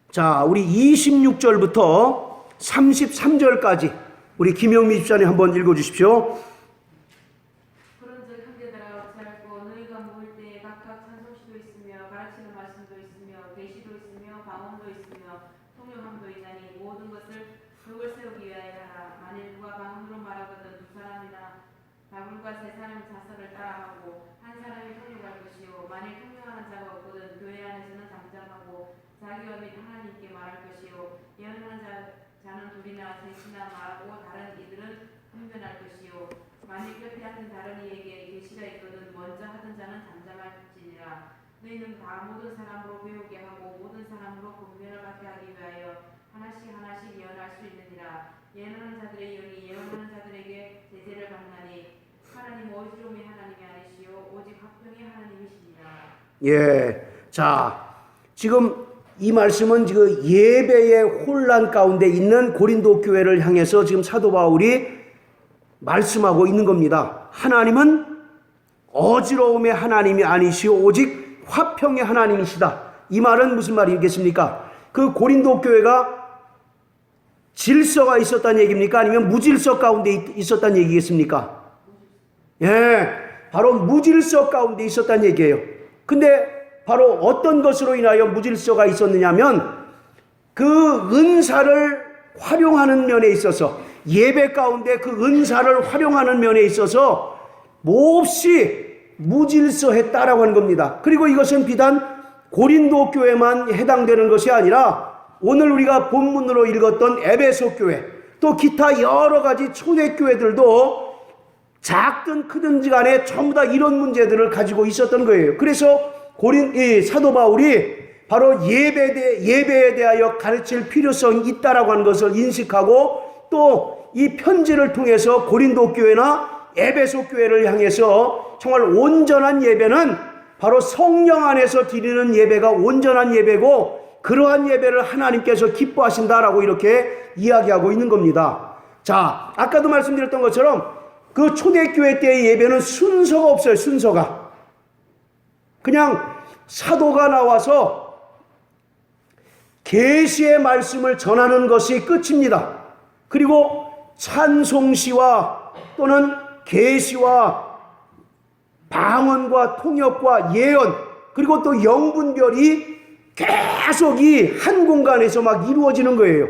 자, 우리 26절부터 33절까지 우리 김영미 집사님 한번 읽어주십시오.
그런즉 형제들아 어찌할꼬 너희가 모일 때에 각각 찬송시도 있으며 가르치는 말씀도 있으며 계시도 있으며 방언도 있으며 통역함도 있나니 모든 것을 덕을 세우기 위하여 하라. 만일 누가 방언으로 말하거든 두 사람이나 다불과 세 사람의 자서를 따라하고 한 사람이 통역할 것이요 만일 통역하는 자가 없거든 교회 안에서는 잠잠하고 자기와 및 하나님께 말할 것이요 예언하는 자는 둘이나 셋이나 말하고 다른 이들은 분별할 것이요 만일 곁에 앉은 다른 이에게 계시가 있거든 먼저 하던 자는 잠잠할지니라. 너희는 다 모든 사람으로 배우게 하고 모든 사람으로 분별을 받게 하기 위하여 하나씩 하나씩 예언할 수 있느니라. 예언하는 자들의 영이 예언하는 자들에게 제재를 받나니 하나님 어지러움의 하나님이 아니시요 오직 화평의 하나님이시니라.
예. 자, 지금 이 말씀은 지금 예배의 혼란 가운데 있는 고린도 교회를 향해서 지금 사도 바울이 말씀하고 있는 겁니다. 하나님은 어지러움의 하나님이 아니시오 오직 화평의 하나님이시다. 이 말은 무슨 말이겠습니까? 그 고린도 교회가 질서가 있었다는 얘기입니까? 아니면 무질서 가운데 있었다는 얘기겠습니까? 예, 바로 무질서 가운데 있었다는 얘기예요. 근데 바로 어떤 것으로 인하여 무질서가 있었느냐면 그 은사를 활용하는 면에 있어서, 예배 가운데 그 은사를 활용하는 면에 있어서 몹시 무질서했다라고 하는 겁니다. 그리고 이것은 비단 고린도 교회만 해당되는 것이 아니라 오늘 우리가 본문으로 읽었던 에베소 교회, 또 기타 여러 가지 초대 교회들도 작든 크든지 간에 전부 다 이런 문제들을 가지고 있었던 거예요. 그래서 사도 바울이 바로 예배에 대하여 가르칠 필요성이 있다라고 하는 것을 인식하고, 또 이 편지를 통해서 고린도 교회나 에베소 교회를 향해서 정말 온전한 예배는 바로 성령 안에서 드리는 예배가 온전한 예배고, 그러한 예배를 하나님께서 기뻐하신다라고 이렇게 이야기하고 있는 겁니다. 자, 아까도 말씀드렸던 것처럼 그 초대교회 때의 예배는 순서가 없어요. 순서가 그냥 사도가 나와서 계시의 말씀을 전하는 것이 끝입니다. 그리고 찬송시와 또는 계시와 방언과 통역과 예언, 그리고 또 영분별이 계속 이 한 공간에서 막 이루어지는 거예요.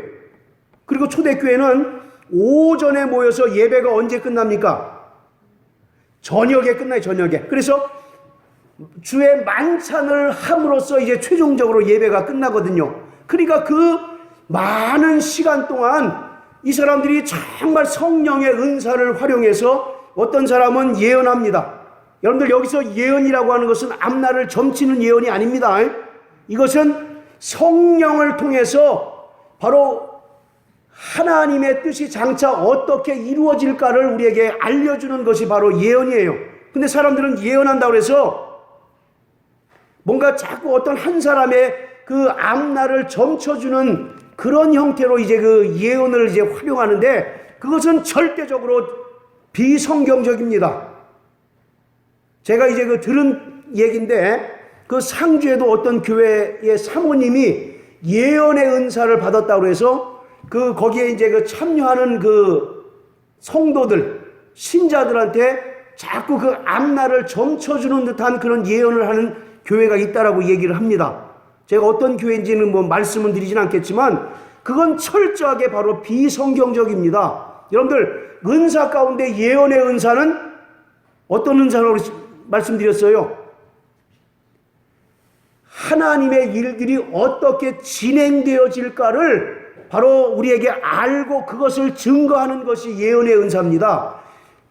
그리고 초대교회는 오전에 모여서 예배가 언제 끝납니까? 저녁에 끝나요. 저녁에. 그래서 주의 만찬을 함으로써 이제 최종적으로 예배가 끝나거든요. 그러니까 그 많은 시간 동안 이 사람들이 정말 성령의 은사를 활용해서 어떤 사람은 예언합니다. 여러분들 여기서 예언이라고 하는 것은 앞날을 점치는 예언이 아닙니다. 이것은 성령을 통해서 바로 하나님의 뜻이 장차 어떻게 이루어질까를 우리에게 알려주는 것이 바로 예언이에요. 근데 사람들은 예언한다고 해서 뭔가 자꾸 어떤 한 사람의 그 앞날을 점쳐주는 그런 형태로 이제 그 예언을 이제 활용하는데, 그것은 절대적으로 비성경적입니다. 제가 이제 그 들은 얘기인데, 그 상주에도 어떤 교회의 사모님이 예언의 은사를 받았다고 해서 거기에 이제 그 참여하는 그 성도들, 신자들한테 자꾸 그 앞날을 점쳐주는 듯한 그런 예언을 하는 교회가 있다라고 얘기를 합니다. 제가 어떤 교회인지는 뭐 말씀은 드리진 않겠지만 그건 철저하게 바로 비성경적입니다. 여러분들 은사 가운데 예언의 은사는 어떤 은사라고 말씀드렸어요? 하나님의 일들이 어떻게 진행되어질까를 바로 우리에게 알고 그것을 증거하는 것이 예언의 은사입니다.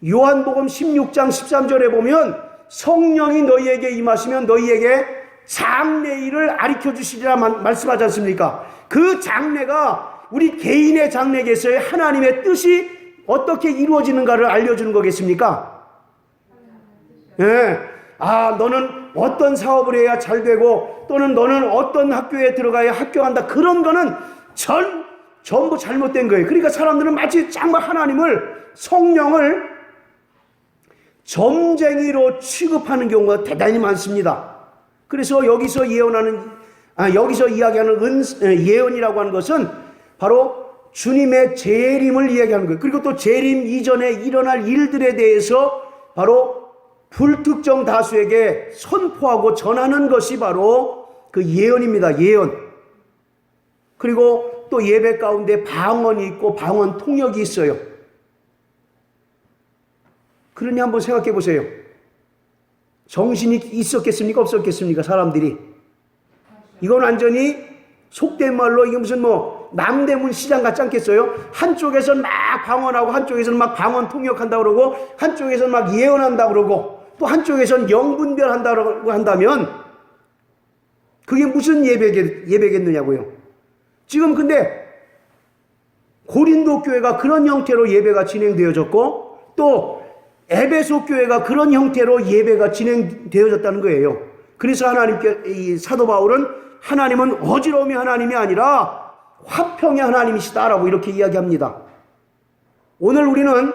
요한복음 16장 13절에 보면 성령이 너희에게 임하시면 너희에게 장래일을 가르쳐 주시리라 말씀하지 않습니까? 그 장래가 우리 개인의 장래겠어요? 하나님의 뜻이 어떻게 이루어지는가를 알려주는 거겠습니까? 예. 아, 너는 어떤 사업을 해야 잘 되고 또는 너는 어떤 학교에 들어가야 합격한다. 그런 거는 전부 잘못된 거예요. 그러니까 사람들은 마치 정말 하나님을, 성령을 점쟁이로 취급하는 경우가 대단히 많습니다. 그래서 여기서 이야기하는 예언이라고 하는 것은 바로 주님의 재림을 이야기하는 거예요. 그리고 또 재림 이전에 일어날 일들에 대해서 바로 불특정 다수에게 선포하고 전하는 것이 바로 그 예언입니다. 예언. 그리고 또 예배 가운데 방언이 있고 방언 통역이 있어요. 그러니 한번 생각해 보세요. 정신이 있었겠습니까? 없었겠습니까? 사람들이. 이건 완전히 속된 말로 이게 무슨 뭐 남대문 시장 같지 않겠어요? 한쪽에서는 막 방언하고 한쪽에서는 막 방언 통역한다고 그러고 한쪽에서는 막 예언한다고 그러고 또 한쪽에서는 영분별한다고 한다면 그게 무슨 예배겠느냐고요. 지금 근데 고린도 교회가 그런 형태로 예배가 진행되어졌고 또 에베소 교회가 그런 형태로 예배가 진행되어졌다는 거예요. 그래서 이 사도 바울은 하나님은 어지러움의 하나님이 아니라 화평의 하나님이시다라고 이렇게 이야기합니다. 오늘 우리는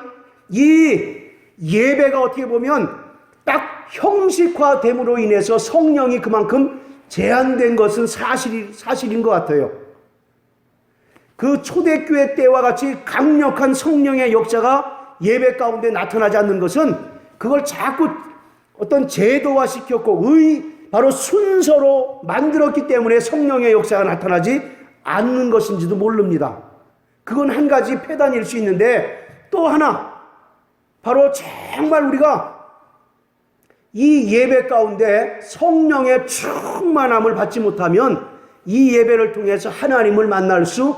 이 예배가 어떻게 보면 딱 형식화됨으로 인해서 성령이 그만큼 제한된 것은 사실인 것 같아요. 그 초대교회 때와 같이 강력한 성령의 역사가 예배 가운데 나타나지 않는 것은 그걸 자꾸 어떤 제도화 시켰고 바로 순서로 만들었기 때문에 성령의 역사가 나타나지 않는 것인지도 모릅니다. 그건 한 가지 폐단일 수 있는데 또 하나 바로 정말 우리가 이 예배 가운데 성령의 충만함을 받지 못하면 이 예배를 통해서 하나님을 만날 수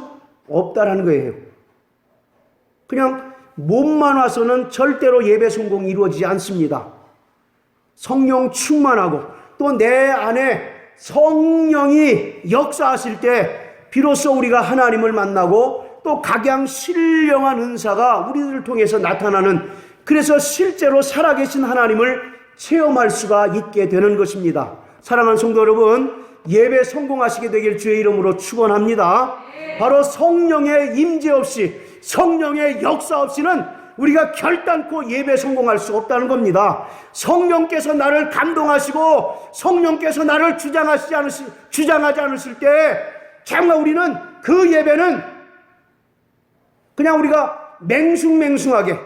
없다라는 거예요. 그냥 몸만 와서는 절대로 예배 성공이 이루어지지 않습니다. 성령 충만하고 또 내 안에 성령이 역사하실 때 비로소 우리가 하나님을 만나고 또 각양 신령한 은사가 우리들을 통해서 나타나는, 그래서 실제로 살아계신 하나님을 체험할 수가 있게 되는 것입니다. 사랑하는 성도 여러분, 예배 성공하시게 되길 주의 이름으로 축원합니다. 바로 성령의 임재 없이, 성령의 역사 없이는 우리가 결단코 예배 성공할 수 없다는 겁니다. 성령께서 나를 감동하시고 성령께서 나를 주장하지 않으실 때 정말 우리는 그 예배는 그냥 우리가 맹숭맹숭하게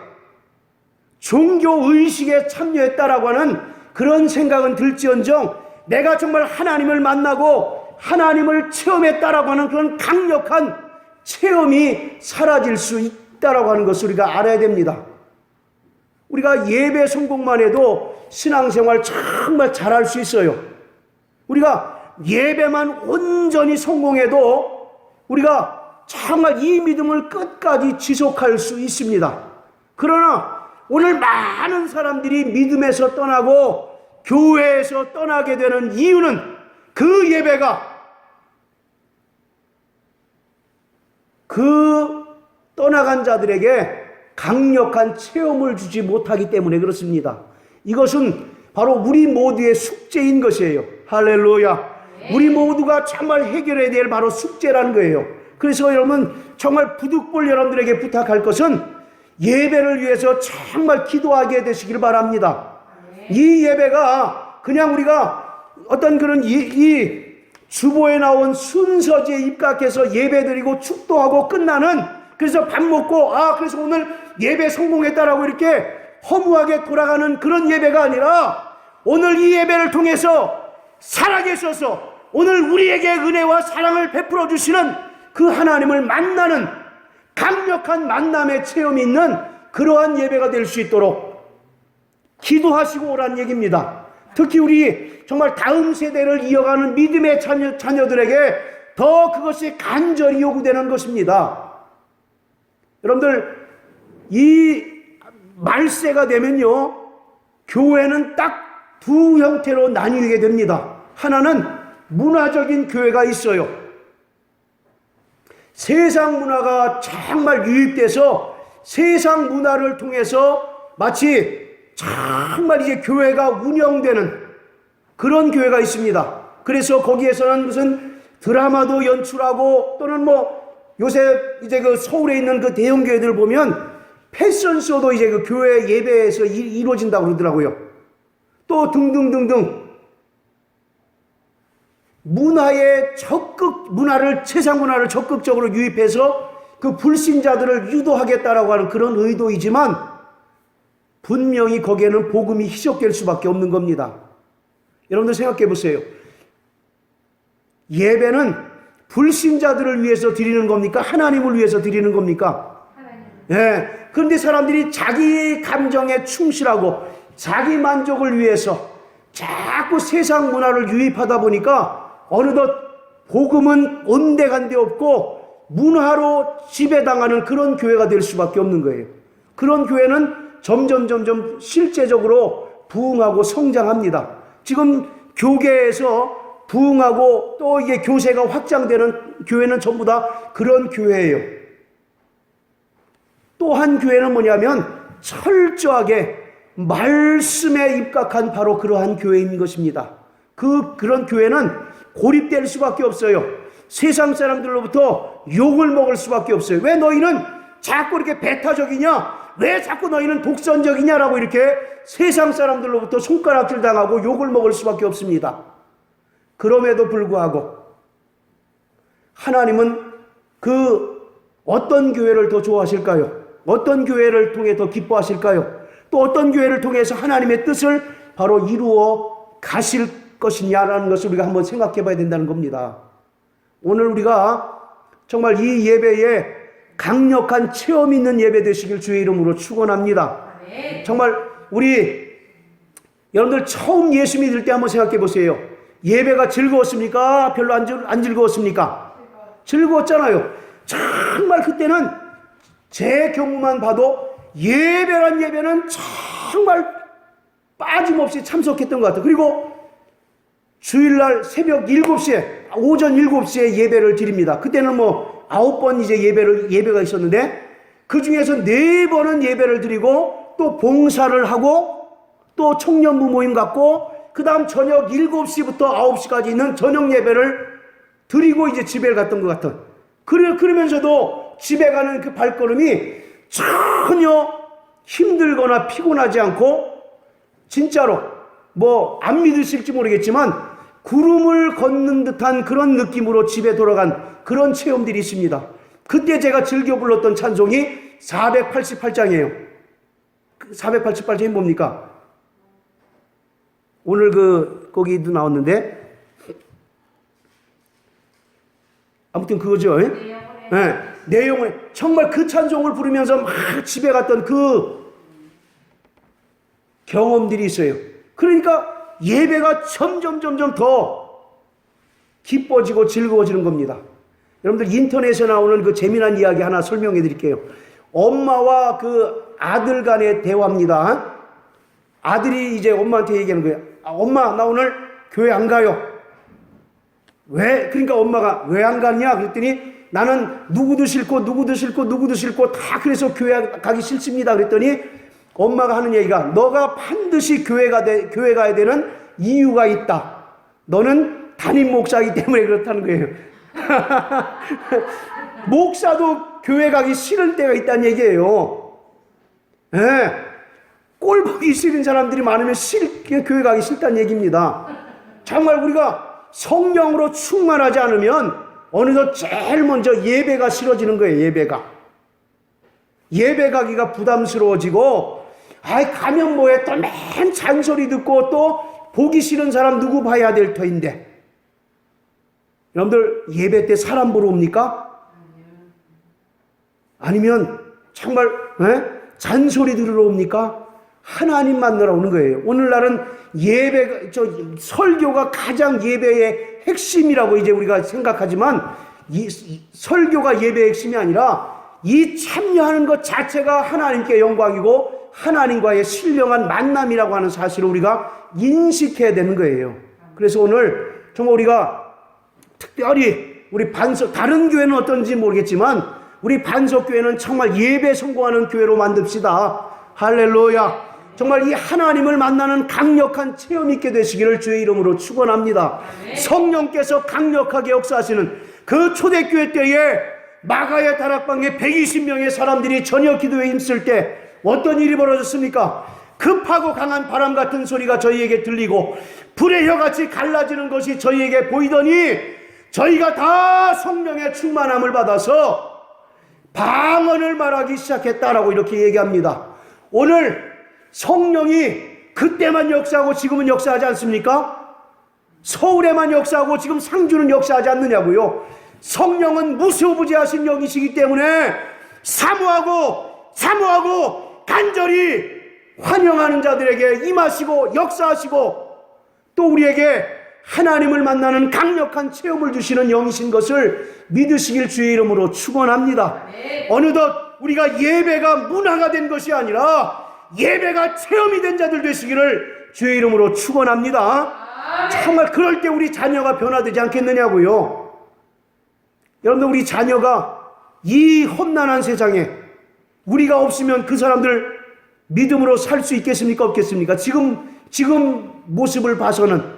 종교의식에 참여했다라고 하는 그런 생각은 들지언정 내가 정말 하나님을 만나고 하나님을 체험했다라고 하는 그런 강력한 체험이 사라질 수 있다라고 하는 것을 우리가 알아야 됩니다. 우리가 예배 성공만 해도 신앙생활 정말 잘할 수 있어요. 우리가 예배만 온전히 성공해도 우리가 정말 이 믿음을 끝까지 지속할 수 있습니다. 그러나 오늘 많은 사람들이 믿음에서 떠나고 교회에서 떠나게 되는 이유는 그 예배가 그 떠나간 자들에게 강력한 체험을 주지 못하기 때문에 그렇습니다. 이것은 바로 우리 모두의 숙제인 것이에요. 할렐루야. 우리 모두가 정말 해결해야 될 바로 숙제라는 거예요. 그래서 여러분 정말 부득불 여러분들에게 부탁할 것은 예배를 위해서 정말 기도하게 되시길 바랍니다. 이 예배가 그냥 우리가 어떤 그런 이 주보에 나온 순서지에 입각해서 예배드리고 축도하고 끝나는, 그래서 밥 먹고 그래서 오늘 예배 성공했다라고 이렇게 허무하게 돌아가는 그런 예배가 아니라 오늘 이 예배를 통해서 살아계셔서 오늘 우리에게 은혜와 사랑을 베풀어 주시는 그 하나님을 만나는 강력한 만남의 체험이 있는 그러한 예배가 될 수 있도록 기도하시고 오라는 얘기입니다. 특히 우리 정말 다음 세대를 이어가는 믿음의 자녀들에게 더 그것이 간절히 요구되는 것입니다. 여러분들, 이 말세가 되면요, 교회는 딱 두 형태로 나뉘게 됩니다. 하나는 문화적인 교회가 있어요. 세상 문화가 정말 유입돼서 세상 문화를 통해서 마치 정말 이제 교회가 운영되는 그런 교회가 있습니다. 그래서 거기에서는 무슨 드라마도 연출하고, 또는 뭐 요새 이제 그 서울에 있는 그 대형 교회들 보면 패션쇼도 이제 그 교회 예배에서 이루어진다고 그러더라고요. 또 등등등등 세상 문화를 적극적으로 유입해서 그 불신자들을 유도하겠다라고 하는 그런 의도이지만, 분명히 거기에는 복음이 희석될 수밖에 없는 겁니다. 여러분들 생각해 보세요. 예배는 불신자들을 위해서 드리는 겁니까? 하나님을 위해서 드리는 겁니까? 예. 그런데 사람들이 자기 감정에 충실하고 자기 만족을 위해서 자꾸 세상 문화를 유입하다 보니까 어느덧 복음은 온데간데 없고 문화로 지배당하는 그런 교회가 될 수밖에 없는 거예요. 그런 교회는 점점 실제적으로 부흥하고 성장합니다. 지금 교계에서 부흥하고 또 이게 교세가 확장되는 교회는 전부 다 그런 교회예요. 또 한 교회는 뭐냐면 철저하게 말씀에 입각한 바로 그러한 교회인 것입니다. 그런 교회는 고립될 수밖에 없어요. 세상 사람들로부터 욕을 먹을 수밖에 없어요. 왜 너희는 자꾸 이렇게 배타적이냐? 왜 자꾸 너희는 독선적이냐라고 이렇게 세상 사람들로부터 손가락질 당하고 욕을 먹을 수밖에 없습니다. 그럼에도 불구하고 하나님은 그 어떤 교회를 더 좋아하실까요? 어떤 교회를 통해 더 기뻐하실까요? 또 어떤 교회를 통해서 하나님의 뜻을 바로 이루어 가실 것이냐라는 것을 우리가 한번 생각해 봐야 된다는 겁니다. 오늘 우리가 정말 이 예배에 강력한 체험 있는 예배 되시길 주의 이름으로 축원합니다. 정말 우리 여러분들 처음 예수 믿을 때 한번 생각해 보세요. 예배가 즐거웠습니까? 별로 안 즐거웠습니까? 즐거웠잖아요. 정말 그때는 제 경우만 봐도 예배는 정말 빠짐없이 참석했던 것 같아요. 그리고 주일날 새벽 7시에, 오전 7시에 예배를 드립니다. 그때는 뭐 9번 이제 예배가 있었는데, 그 중에서 4번은 예배를 드리고, 또 봉사를 하고, 또 청년부 모임 갖고, 그 다음 저녁 7시부터 9시까지 있는 저녁 예배를 드리고 이제 집에 갔던 것 같은. 그러면서도 집에 가는 그 발걸음이 전혀 힘들거나 피곤하지 않고, 진짜로 뭐 안 믿으실지 모르겠지만 구름을 걷는 듯한 그런 느낌으로 집에 돌아간 그런 체험들이 있습니다. 그때 제가 즐겨 불렀던 찬송이 488장이에요. 488장이 뭡니까? 오늘 거기도 나왔는데, 아무튼 그거죠. 네, 내용을 정말 그 찬송을 부르면서 막 집에 갔던 그 경험들이 있어요. 그러니까 예배가 점점 더 기뻐지고 즐거워지는 겁니다. 여러분들 인터넷에 나오는 그 재미난 이야기 하나 설명해 드릴게요. 엄마와 그 아들 간의 대화입니다. 아들이 이제 엄마한테 얘기하는 거예요. 엄마, 나 오늘 교회 안 가요. 왜? 그러니까 엄마가 왜 안 갔냐? 그랬더니 나는 누구도 싫고 다 그래서 교회 가기 싫습니다. 그랬더니 엄마가 하는 얘기가, 너가 반드시 교회 가야 되는 이유가 있다. 너는 담임 목사이기 때문에 그렇다는 거예요. 목사도 교회 가기 싫을 때가 있다는 얘기예요. 네. 꼴 보기 싫은 사람들이 많으면 교회 가기 싫다는 얘기입니다. 정말 우리가 성령으로 충만하지 않으면 어느덧 제일 먼저 예배가 싫어지는 거예요. 예배 가기가 부담스러워지고, 가면 뭐해, 또 맨 잔소리 듣고 또 보기 싫은 사람 누구 봐야 될 터인데, 여러분들 예배 때 사람 보러 옵니까? 아니면 정말 잔소리 들으러 옵니까? 하나님 만나러 오는 거예요. 오늘날은 설교가 가장 예배의 핵심이라고 이제 우리가 생각하지만 설교가 예배의 핵심이 아니라 이 참여하는 것 자체가 하나님께 영광이고 하나님과의 신령한 만남이라고 하는 사실을 우리가 인식해야 되는 거예요. 그래서 오늘 정말 우리가 특별히 우리 반석, 다른 교회는 어떤지 모르겠지만 우리 반석교회는 정말 예배 성공하는 교회로 만듭시다. 할렐루야. 정말 이 하나님을 만나는 강력한 체험 있게 되시기를 주의 이름으로 축원합니다. 성령께서 강력하게 역사하시는 그 초대교회 때에 마가의 다락방에 120명의 사람들이 저녁 기도에 힘쓸 때 어떤 일이 벌어졌습니까? 급하고 강한 바람 같은 소리가 저희에게 들리고 불의 혀같이 갈라지는 것이 저희에게 보이더니 저희가 다 성령의 충만함을 받아서 방언을 말하기 시작했다라고 이렇게 얘기합니다. 오늘 성령이 그때만 역사하고 지금은 역사하지 않습니까? 서울에만 역사하고 지금 상주는 역사하지 않느냐고요. 성령은 무소부지하신 영이시기 때문에 사모하고 간절히 환영하는 자들에게 임하시고 역사하시고 또 우리에게 하나님을 만나는 강력한 체험을 주시는 영이신 것을 믿으시길 주의 이름으로 축원합니다. 어느덧 우리가 예배가 문화가 된 것이 아니라 예배가 체험이 된 자들 되시기를 주의 이름으로 축원합니다. 정말 그럴 때 우리 자녀가 변화되지 않겠느냐고요. 여러분들 우리 자녀가 이 험난한 세상에 우리가 없으면 그 사람들 믿음으로 살 수 있겠습니까? 없겠습니까? 지금 모습을 봐서는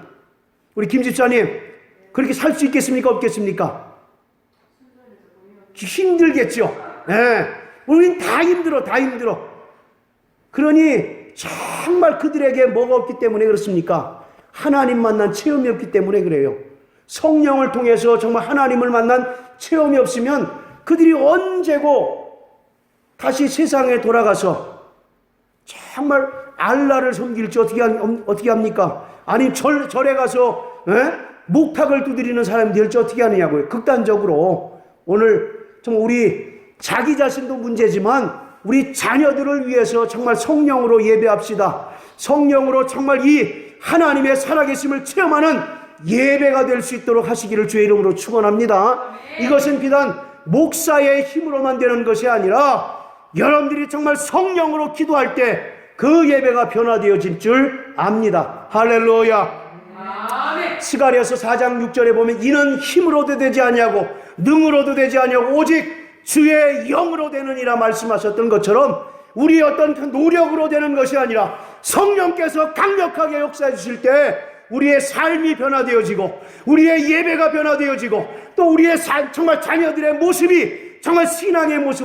우리 김 집사님 그렇게 살 수 있겠습니까? 없겠습니까? 힘들겠죠. 우린 다 힘들어. 그러니 정말 그들에게 뭐가 없기 때문에 그렇습니까? 하나님 만난 체험이 없기 때문에 그래요. 성령을 통해서 정말 하나님을 만난 체험이 없으면 그들이 언제고 다시 세상에 돌아가서 정말 알라를 섬길지 어떻게 합니까? 아니 절에 가서 목탁을 두드리는 사람이 될지 어떻게 하느냐고요. 극단적으로 오늘 정말 우리 자기 자신도 문제지만 우리 자녀들을 위해서 정말 성령으로 예배합시다. 성령으로 정말 이 하나님의 살아계심을 체험하는 예배가 될 수 있도록 하시기를 주의 이름으로 축원합니다. 이것은 비단 목사의 힘으로만 되는 것이 아니라 여러분들이 정말 성령으로 기도할 때 그 예배가 변화되어질 줄 압니다. 할렐루야. 스가랴서 4장 6절에 보면 이는 힘으로도 되지 아니하고 능으로도 되지 아니하고 오직 주의 영으로 되느니라 말씀하셨던 것처럼 우리 어떤 그 노력으로 되는 것이 아니라 성령께서 강력하게 역사해 주실 때 우리의 삶이 변화되어지고 우리의 예배가 변화되어지고 또 우리의 정말 자녀들의 모습이 정말 신앙의 모습